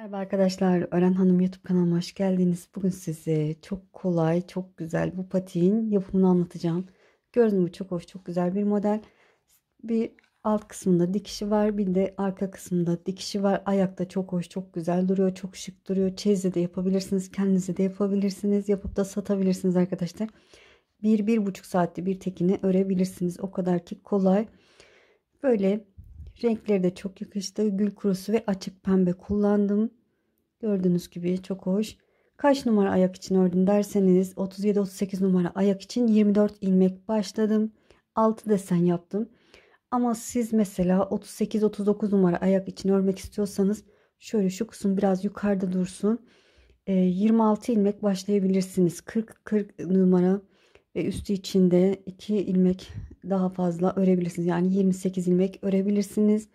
Merhaba arkadaşlar, Ören Hanım YouTube kanalıma hoş geldiniz. Bugün size çok kolay, çok güzel bu patiğin yapımını anlatacağım. Gördüğünüz gibi çok hoş, çok güzel bir model. Bir alt kısmında dikişi var, bir de arka kısmında dikişi var. Ayakta çok hoş, çok güzel duruyor, çok şık duruyor. Çeyizle de yapabilirsiniz, kendinize de yapabilirsiniz, yapıp da satabilirsiniz arkadaşlar. 1-1,5 saatte bir tekini örebilirsiniz. O kadar ki kolay. Böyle renkleri de çok yakıştı. Gül kurusu ve açık pembe kullandım. Gördüğünüz gibi çok hoş. Kaç numara ayak için ördüm derseniz 37-38 numara ayak için 24 ilmek başladım. 6 desen yaptım. Ama siz mesela 38-39 numara ayak için örmek istiyorsanız şöyle şu kısım biraz yukarıda dursun. 26 ilmek başlayabilirsiniz. 40 numara ve üstü içinde 2 ilmek daha fazla örebilirsiniz. Yani 28 ilmek örebilirsiniz.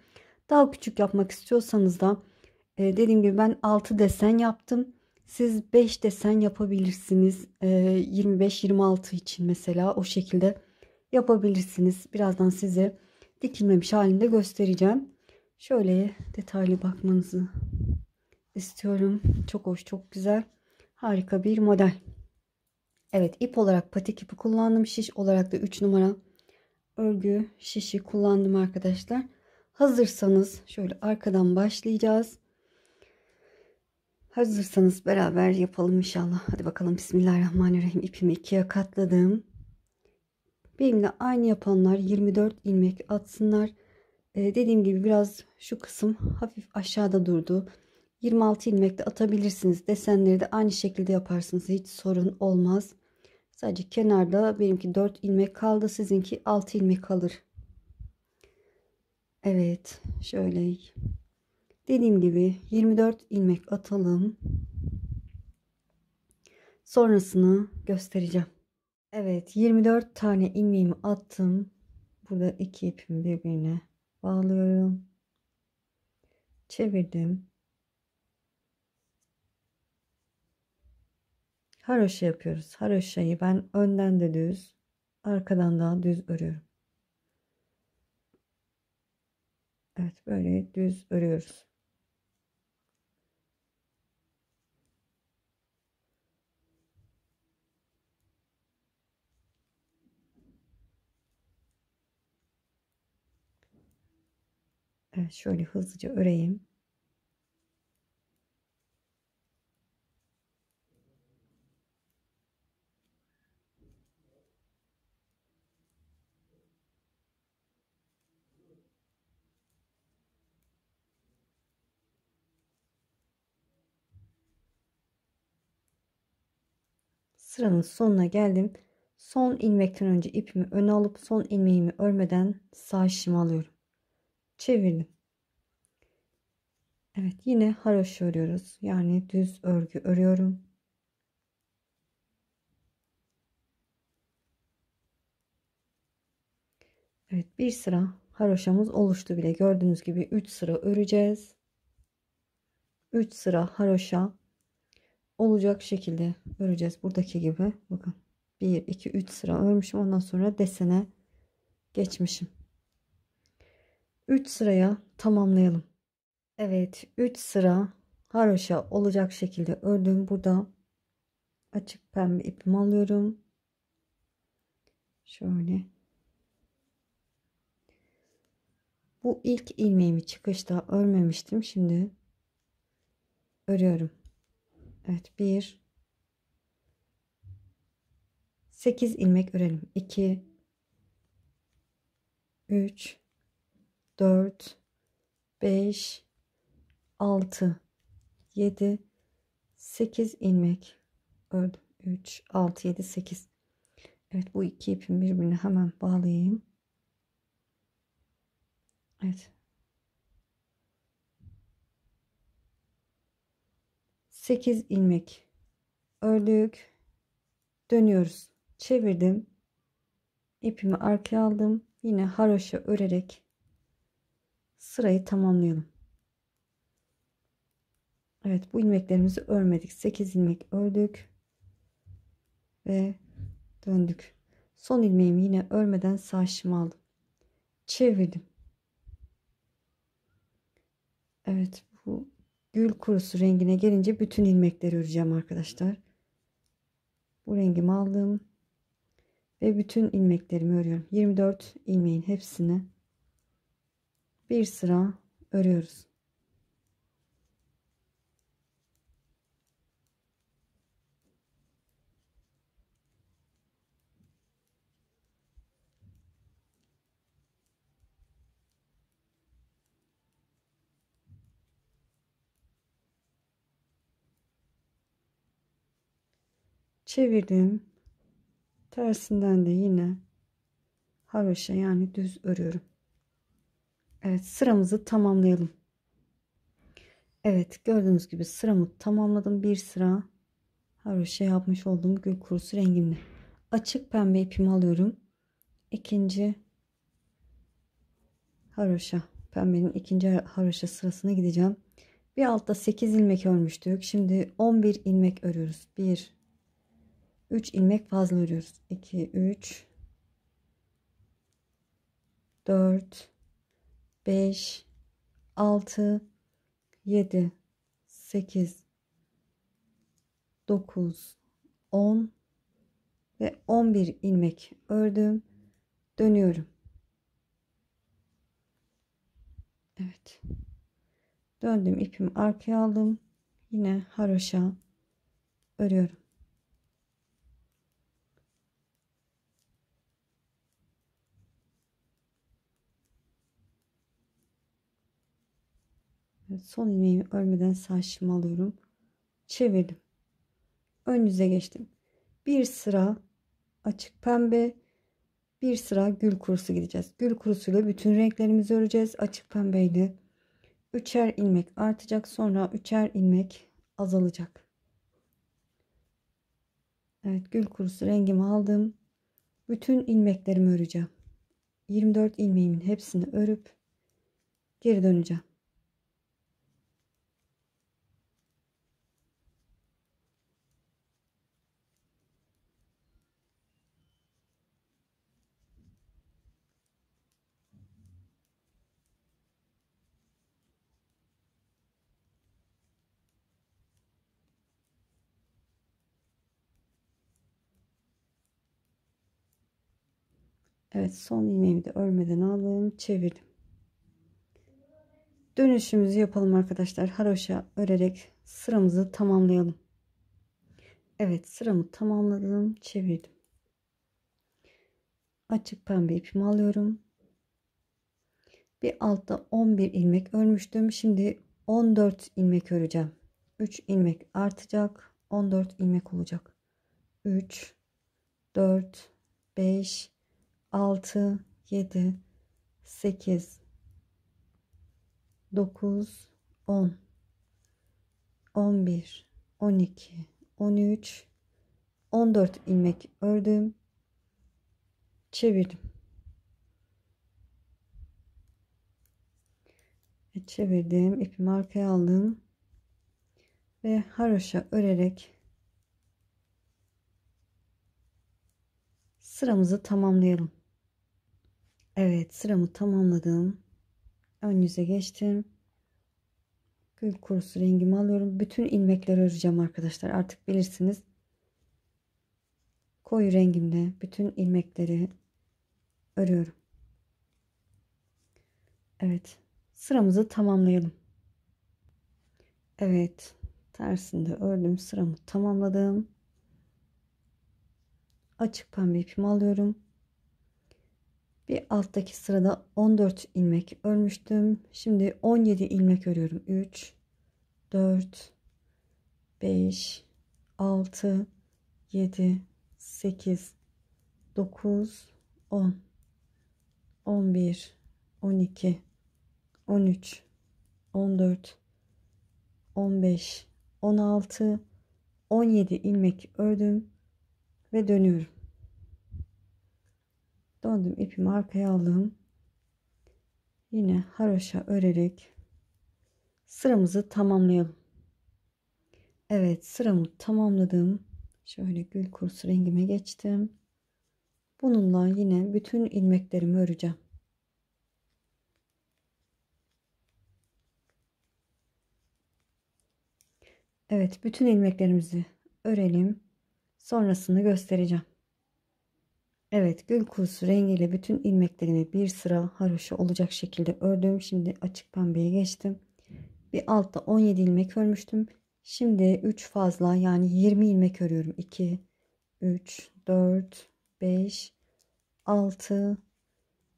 Daha küçük yapmak istiyorsanız da dediğim gibi ben 6 desen yaptım. Siz 5 desen yapabilirsiniz. 25-26 için mesela o şekilde yapabilirsiniz. Birazdan size dikilmemiş halinde göstereceğim. Şöyle detaylı bakmanızı istiyorum. Çok hoş, çok güzel. Harika bir model. Evet, ip olarak patik ipi kullandım. Şiş olarak da 3 numara örgü şişi kullandım arkadaşlar. Hazırsanız şöyle arkadan başlayacağız. Hazırsanız beraber yapalım inşallah. Hadi bakalım, Bismillahirrahmanirrahim. İpimi ikiye katladım. Benimle aynı yapanlar 24 ilmek atsınlar. Dediğim gibi biraz şu kısım hafif aşağıda durdu. 26 ilmek de atabilirsiniz. Desenleri de aynı şekilde yaparsınız. Hiç sorun olmaz. Sadece kenarda benimki 4 ilmek kaldı. Sizinki 6 ilmek kalır. Evet. Şöyle. Dediğim gibi 24 ilmek atalım. Sonrasını göstereceğim. Evet, 24 tane ilmeğimi attım. Burada iki ipimi birbirine bağlıyorum. Çevirdim. Haroşa yapıyoruz. Haroşayı ben önden de düz, arkadan da düz örüyorum. Evet, böyle düz örüyoruz. Evet, şöyle hızlıca öreyim. Sıranın sonuna geldim. Son ilmekten önce ipimi öne alıp son ilmeğimi örmeden sağ şişimi alıyorum. Çevirdim. Evet, yine haroşa örüyoruz. Yani düz örgü örüyorum. Evet, bir sıra haroşamız oluştu bile. Gördüğünüz gibi 3 sıra öreceğiz. 3 sıra haroşa olacak şekilde öreceğiz. Buradaki gibi. Bakın. 1 2 3 sıra örmüşüm. Ondan sonra desene geçmişim. 3 sıraya tamamlayalım. Evet, 3 sıra haroşa olacak şekilde ördüm. Burada açık pembe ipimi alıyorum. Şöyle. Bu ilk ilmeğimi çıkışta örmemiştim. Şimdi örüyorum. Evet, 8 ilmek örelim. 2 3 4 5 6 7 8 ilmek ördüm. 3 6 7 8. Evet, bu iki ipimi birbirine hemen bağlayayım. Evet. 8 ilmek ördük. Dönüyoruz. Çevirdim. İpimi arkaya aldım. Yine haroşa örerek sırayı tamamlayalım. Evet, bu ilmeklerimizi örmedik. 8 ilmek ördük ve döndük. Son ilmeğimi yine örmeden sağ şişimi aldım. Çevirdim. Evet, bu gül kurusu rengine gelince bütün ilmekleri öreceğim arkadaşlar. Bu rengimi aldım ve bütün ilmeklerimi örüyorum. 24 ilmeğin hepsini bir sıra örüyoruz. Çevirdim. Tersinden de yine haroşa yani düz örüyorum. Evet, sıramızı tamamlayalım. Evet, gördüğünüz gibi sıramı tamamladım. Bir sıra haroşa yapmış olduğum gül kurusu rengimle. Açık pembe ipimi alıyorum. İkinci haroşa, pembenin ikinci haroşa sırasına gideceğim. Bir altta 8 ilmek örmüştük. Şimdi 11 ilmek örüyoruz. 1 3 ilmek fazla örüyoruz. 2 3 4 5 6 7 8 9 10 ve 11 ilmek ördüm. Dönüyorum. Evet. Döndüm, ipimi arkaya aldım. Yine haroşa örüyorum. Evet, son ilmeğimi örmeden sağ şişimi alıyorum. Çevirdim. Ön yüze geçtim. Bir sıra açık pembe, bir sıra gül kurusu gideceğiz. Gül kurusuyla bütün renklerimizi öreceğiz. Açık pembeyle üçer ilmek artacak, sonra üçer ilmek azalacak. Evet, gül kurusu rengimi aldım. Bütün ilmeklerimi öreceğim. 24 ilmeğimin hepsini örüp geri döneceğim. Evet, son ilmeğimi de örmeden aldım, çevirdim. Dönüşümüzü yapalım arkadaşlar. Haroşa örerek sıramızı tamamlayalım. Evet, sıramı tamamladım, çevirdim. Açık pembe ipimi alıyorum. Bir altta 11 ilmek örmüştüm. Şimdi 14 ilmek öreceğim. 3 ilmek artacak. 14 ilmek olacak. 3 4 5 6 7 8 9 10 11 12 13 14 ilmek ördüm. Çevirdim. Çevirdim. İpimi arkaya aldım. Ve haroşa örerek sıramızı tamamlayalım. Evet, sıramı tamamladım. Ön yüze geçtim. Gül kurusu rengimi alıyorum. Bütün ilmekleri öreceğim arkadaşlar. Artık bilirsiniz. Koyu rengimle bütün ilmekleri örüyorum. Evet. Sıramızı tamamlayalım. Evet. Tersinde ördüm. Sıramı tamamladım. Açık pembe ipimi alıyorum. Bir alttaki sırada 14 ilmek örmüştüm. Şimdi 17 ilmek örüyorum. 3 4 5 6 7 8 9 10 11 12 13 14 15 16 17 ilmek ördüm ve dönüyorum. Döndüm, ipimi arkaya aldım. Yine haroşa örerek sıramızı tamamlayalım. Evet, sıramı tamamladım. Şöyle gül kurusu rengime geçtim. Bununla yine bütün ilmeklerimi öreceğim. Evet, bütün ilmeklerimizi örelim. Sonrasını göstereceğim. Evet, gül kurusu rengiyle bütün ilmeklerimi bir sıra haroşa olacak şekilde ördüm. Şimdi açık pembeye geçtim. Bir altta 17 ilmek örmüştüm. Şimdi 3 fazla, yani 20 ilmek örüyorum. 2, 3, 4, 5, 6,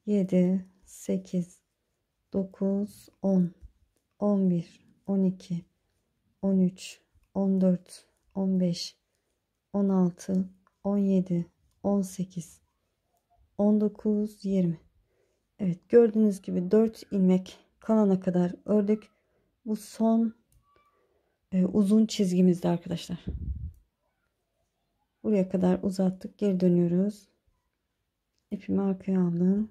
7, 8, 9, 10, 11, 12, 13, 14, 15, 16, 17, 18, 19, 20. Evet, gördüğünüz gibi 4 ilmek kalana kadar ördük. Bu son uzun çizgimizde arkadaşlar. Buraya kadar uzattık. Geri dönüyoruz. İpimi arkaya aldım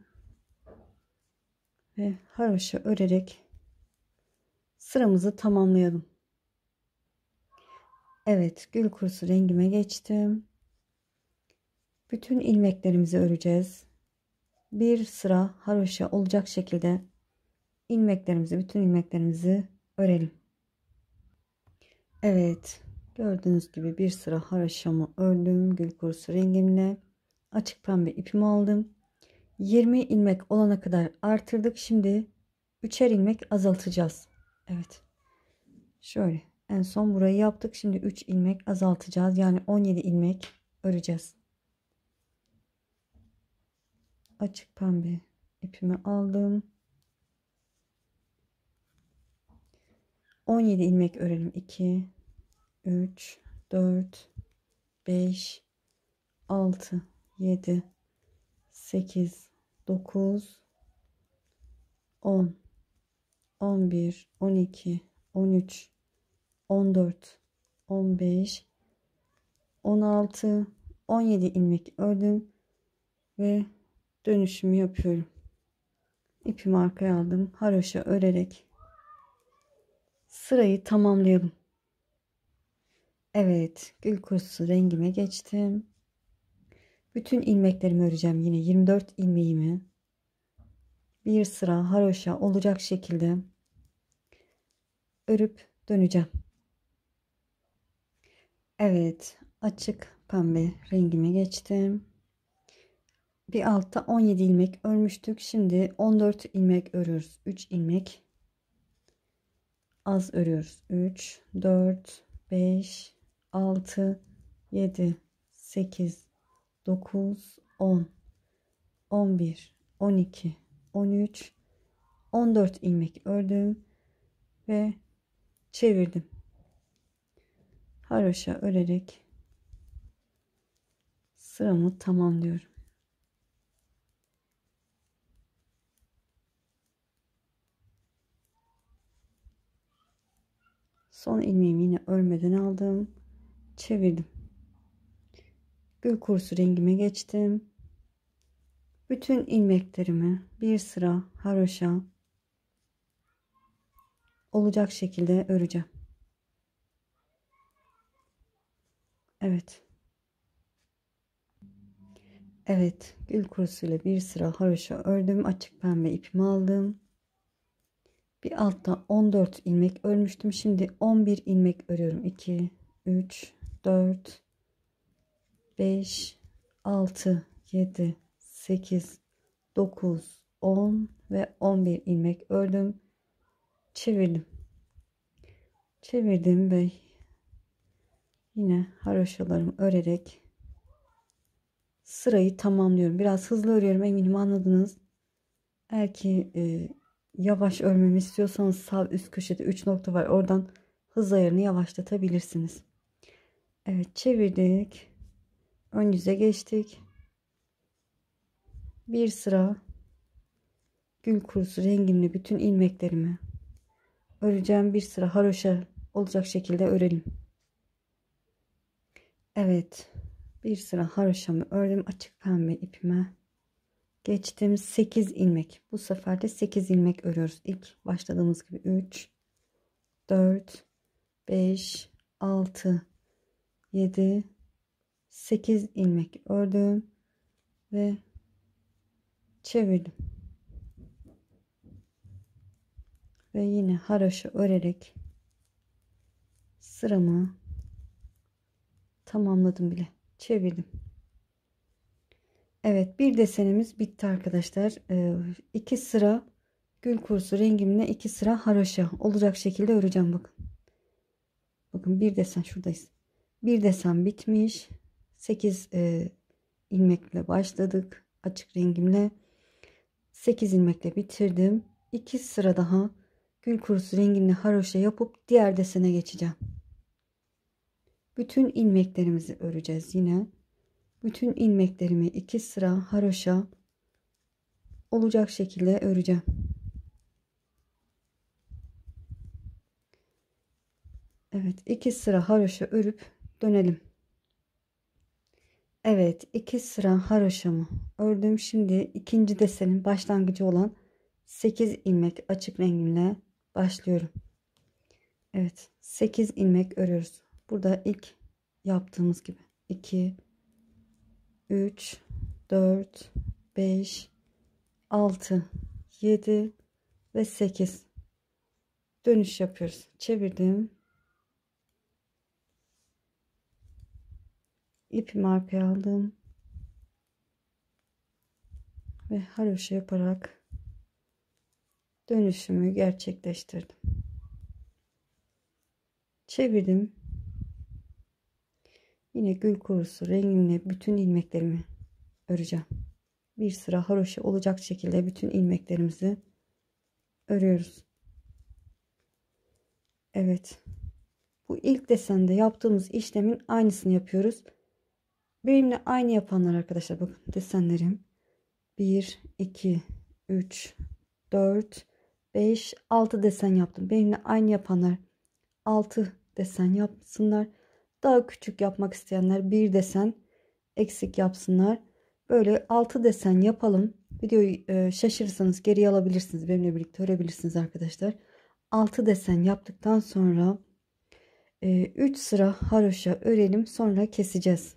ve haroşa örerek sıramızı tamamlayalım. Evet, gül kurusu rengime geçtim. Bütün ilmeklerimizi öreceğiz. Bir sıra haroşa olacak şekilde bütün ilmeklerimizi örelim. Evet, gördüğünüz gibi bir sıra haroşamı ördüm gül kurusu rengimle. Açık pembe ipimi aldım. 20 ilmek olana kadar artırdık. Şimdi 3'er ilmek azaltacağız. Evet, şöyle en son burayı yaptık. Şimdi 3 ilmek azaltacağız, yani 17 ilmek öreceğiz. Açık pembe ipimi aldım. 17 ilmek örelim. 2, 3, 4, 5, 6, 7, 8, 9, 10, 11, 12, 13, 14, 15, 16, 17 ilmek ördüm ve dönüşümü yapıyorum. İpimi arkaya aldım. Haroşa örerek sırayı tamamlayalım. Evet, gül kurusu rengime geçtim. Bütün ilmeklerimi öreceğim. Yine 24 ilmeğimi bir sıra haroşa olacak şekilde örüp döneceğim. Evet, açık pembe rengime geçtim. Bir altta 17 ilmek örmüştük. Şimdi 14 ilmek örüyoruz. 3 ilmek az örüyoruz. 3, 4, 5, 6, 7, 8, 9, 10, 11, 12, 13, 14 ilmek ördüm ve çevirdim. Haroşa örerek sıramı tamamlıyorum. Son ilmeğimi yine örmeden aldım. Çevirdim. Gül kurusu rengime geçtim. Bütün ilmeklerimi bir sıra haroşa olacak şekilde öreceğim. Evet. Evet, gül kurusu ile bir sıra haroşa ördüm. Açık pembe ipimi aldım. Bir altta 14 ilmek örmüştüm. Şimdi 11 ilmek örüyorum. 2, 3, 4, 5, 6, 7, 8, 9, 10 ve 11 ilmek ördüm. Çevirdim. Çevirdim ve yine haroşalarımı örerek sırayı tamamlıyorum. Biraz hızlı örüyorum, eminim anladınız. Eğer ki yavaş örmemi istiyorsanız sağ üst köşede 3 nokta var. Oradan hız ayarını yavaşlatabilirsiniz. Evet, çevirdik. Ön yüze geçtik. Bir sıra gül kurusu rengimli bütün ilmeklerimi öreceğim. Bir sıra haroşa olacak şekilde örelim. Evet, bir sıra haroşamı ördüm. Açık pembe ipime geçtim. 8 ilmek. Bu sefer de 8 ilmek örüyoruz. İlk başladığımız gibi 3, 4, 5, 6, 7, 8 ilmek ördüm ve çevirdim. Ve yine haroşa örerek sıramı tamamladım bile. Çevirdim. Evet, bir desenimiz bitti arkadaşlar. 2 sıra gül kurusu rengimle 2 sıra haroşa olacak şekilde öreceğim. Bakın. Bakın bir desen şuradayız. Bir desen bitmiş. 8 ilmekle başladık. Açık rengimle 8 ilmekle bitirdim. 2 sıra daha gül kurusu rengimle haroşa yapıp diğer desene geçeceğim. Bütün ilmeklerimizi öreceğiz yine. Bütün ilmeklerimi 2 sıra haroşa olacak şekilde öreceğim. Evet, 2 sıra haroşa örüp dönelim. Evet, 2 sıra haroşamı ördüm. Şimdi ikinci desenin başlangıcı olan 8 ilmek açık rengimle başlıyorum. Evet, 8 ilmek örüyoruz. Burada ilk yaptığımız gibi 2 3 4 5 6 7 ve 8 dönüş yapıyoruz. Çevirdim. İpimi arkaya aldım ve haroşa yaparak dönüşümü gerçekleştirdim. Çevirdim. Yine gül kurusu rengimle bütün ilmeklerimi öreceğim. 1 sıra haroşa olacak şekilde bütün ilmeklerimizi örüyoruz. Evet. Bu ilk desende yaptığımız işlemin aynısını yapıyoruz. Benimle aynı yapanlar arkadaşlar, bakın desenlerim 1 2 3 4 5 6 desen yaptım. Benimle aynı yapanlar 6 desen yapsınlar. Daha küçük yapmak isteyenler bir desen eksik yapsınlar. Böyle 6 desen yapalım. Videoyu şaşırırsanız geriye alabilirsiniz. Benimle birlikte örebilirsiniz arkadaşlar. 6 desen yaptıktan sonra 3 sıra haroşa örelim. Sonra keseceğiz.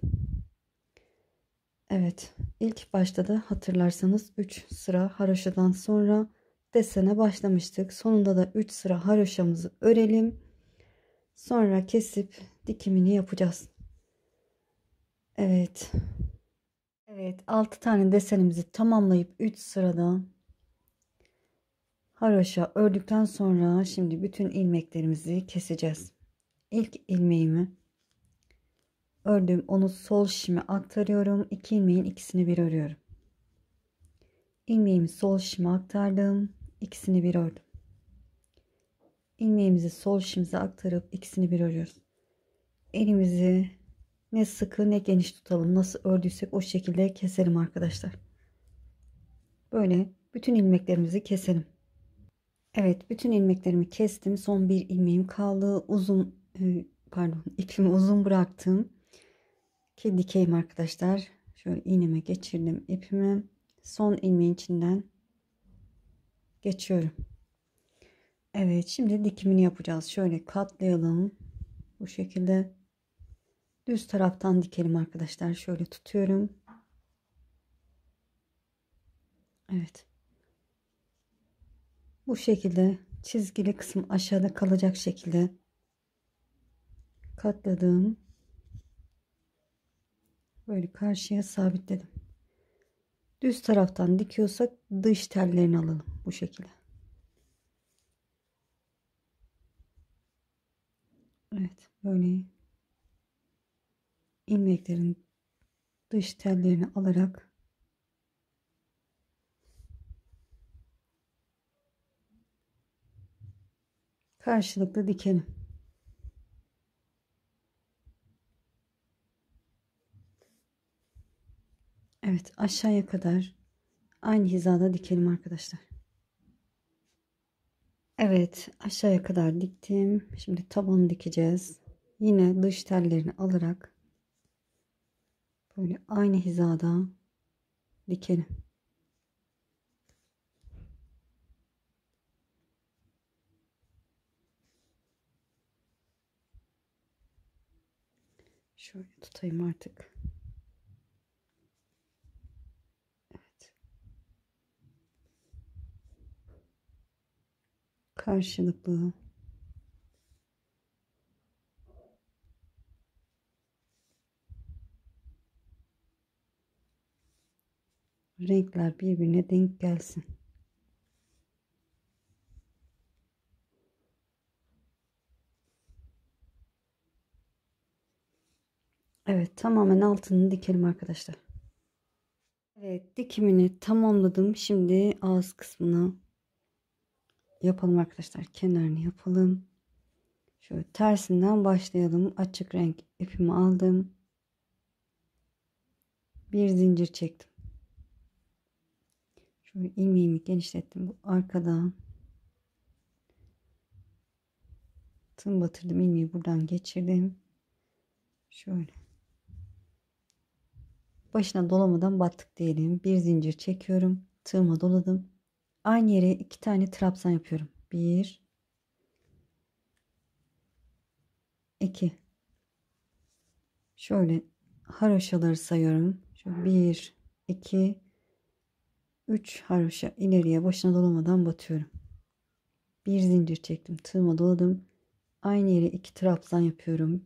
Evet. İlk başta da hatırlarsanız 3 sıra haroşadan sonra desene başlamıştık. Sonunda da 3 sıra haroşamızı örelim. Sonra kesip dikimini yapacağız. Evet. Evet, 6 tane desenimizi tamamlayıp 3 sırada haroşa ördükten sonra şimdi bütün ilmeklerimizi keseceğiz. İlk ilmeğimi ördüm, onu sol şişime aktarıyorum. 2 ilmeğin ikisini bir örüyorum. İlmeğimi sol şişime aktardım, ikisini bir ördüm. İlmeğimizi sol şişimize aktarıp ikisini bir örüyoruz. Elimizi ne sıkı ne geniş tutalım. Nasıl ördüysek o şekilde keselim arkadaşlar. Böyle bütün ilmeklerimizi keselim. Evet, bütün ilmeklerimi kestim. Son bir ilmeğim kaldı. İpimi uzun bıraktım ki dikeyim arkadaşlar. Şöyle iğneme geçirdim ipimi. Son ilmeğin içinden geçiyorum. Evet, şimdi dikimini yapacağız. Şöyle katlayalım. Bu şekilde düz taraftan dikelim arkadaşlar. Şöyle tutuyorum. Evet. Bu şekilde çizgili kısım aşağıda kalacak şekilde katladım. Böyle karşıya sabitledim. Düz taraftan dikiyorsak dış tellerini alalım bu şekilde. Evet, böyle ilmeklerin dış tellerini alarak karşılıklı dikelim. Evet, aşağıya kadar aynı hizada dikelim arkadaşlar. Evet, aşağıya kadar diktim. Şimdi tabanı dikeceğiz. Yine dış tellerini alarak böyle aynı hizada dikelim. Şöyle tutayım artık. Evet. Karşılıklı renkler birbirine denk gelsin. Evet, tamamen altını dikelim arkadaşlar. Evet, dikimini tamamladım. Şimdi ağız kısmını yapalım arkadaşlar. Kenarını yapalım. Şöyle tersinden başlayalım. Açık renk ipimi aldım. Bir zincir çektim. Şöyle ilmeğimi genişlettim. Bu arkadan tığım batırdım. İlmeği buradan geçirdim. Şöyle. Başına dolamadan battık diyelim. Bir zincir çekiyorum. Tığıma doladım. Aynı yere 2 tane trabzan yapıyorum. 1 2. Şöyle haroşaları sayıyorum. Şöyle 1 2 3 haroşa ileriye başına dolamadan batıyorum. Bir zincir çektim. Tığıma doladım. Aynı yere 2 trabzan yapıyorum.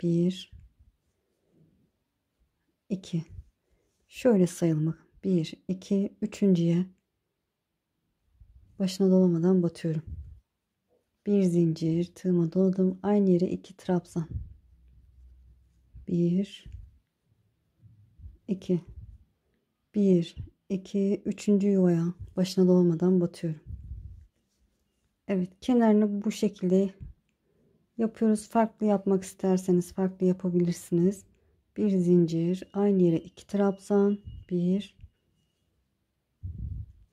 1 2. Şöyle sayalım. 1 2 üçüncüye başına dolamadan batıyorum. Bir zincir, tığıma doladım. Aynı yere 2 trabzan. 1 2. 1 2 üçüncü yuvaya başına dolamadan batıyorum. Evet, kenarını bu şekilde yapıyoruz. Farklı yapmak isterseniz farklı yapabilirsiniz. Bir zincir, aynı yere 2 trabzan. 1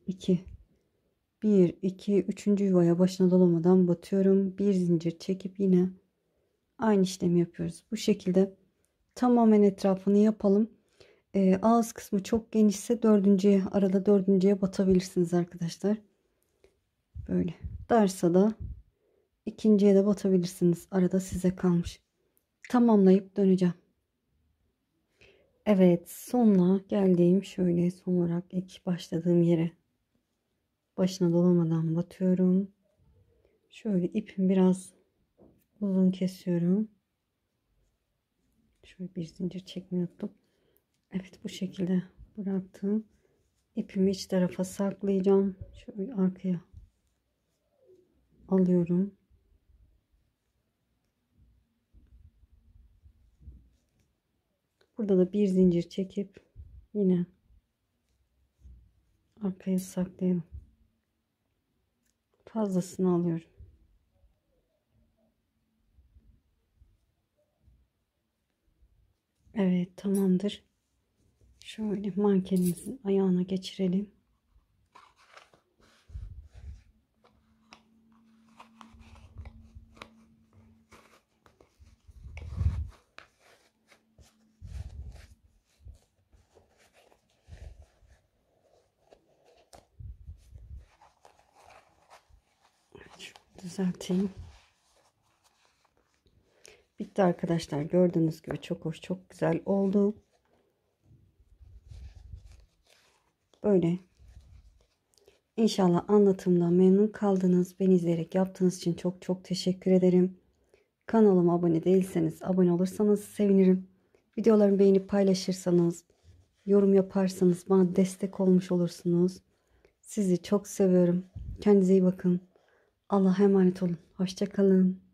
2. 1 2 üçüncü yuvaya başına dolamadan batıyorum. Bir zincir çekip yine aynı işlemi yapıyoruz. Bu şekilde tamamen etrafını yapalım. Ağız kısmı çok genişse dördüncüye, arada dördüncüye batabilirsiniz arkadaşlar. Böyle darsa da ikinciye de batabilirsiniz. Arada size kalmış. Tamamlayıp döneceğim. Evet, sonuna geldiğim şöyle son olarak ilk başladığım yere başına dolamadan batıyorum. Şöyle ipim biraz uzun kesiyorum. Şöyle bir zincir çekmeyi unuttum. Evet, bu şekilde bıraktım. İpimi iç tarafa saklayacağım. Şöyle arkaya alıyorum. Burada da bir zincir çekip yine arkaya saklayalım. Fazlasını alıyorum. Evet, tamamdır. Şöyle mankenimizin ayağına geçirelim. Şöyle düzelteyim. Bitti arkadaşlar. Gördüğünüz gibi çok hoş, çok güzel oldu. Böyle. İnşallah anlatımdan memnun kaldınız. Beni izleyerek yaptığınız için çok çok teşekkür ederim. Kanalıma abone değilseniz abone olursanız sevinirim. Videolarımı beğenip paylaşırsanız, yorum yaparsanız bana destek olmuş olursunuz. Sizi çok seviyorum. Kendinize iyi bakın. Allah'a emanet olun. Hoşça kalın.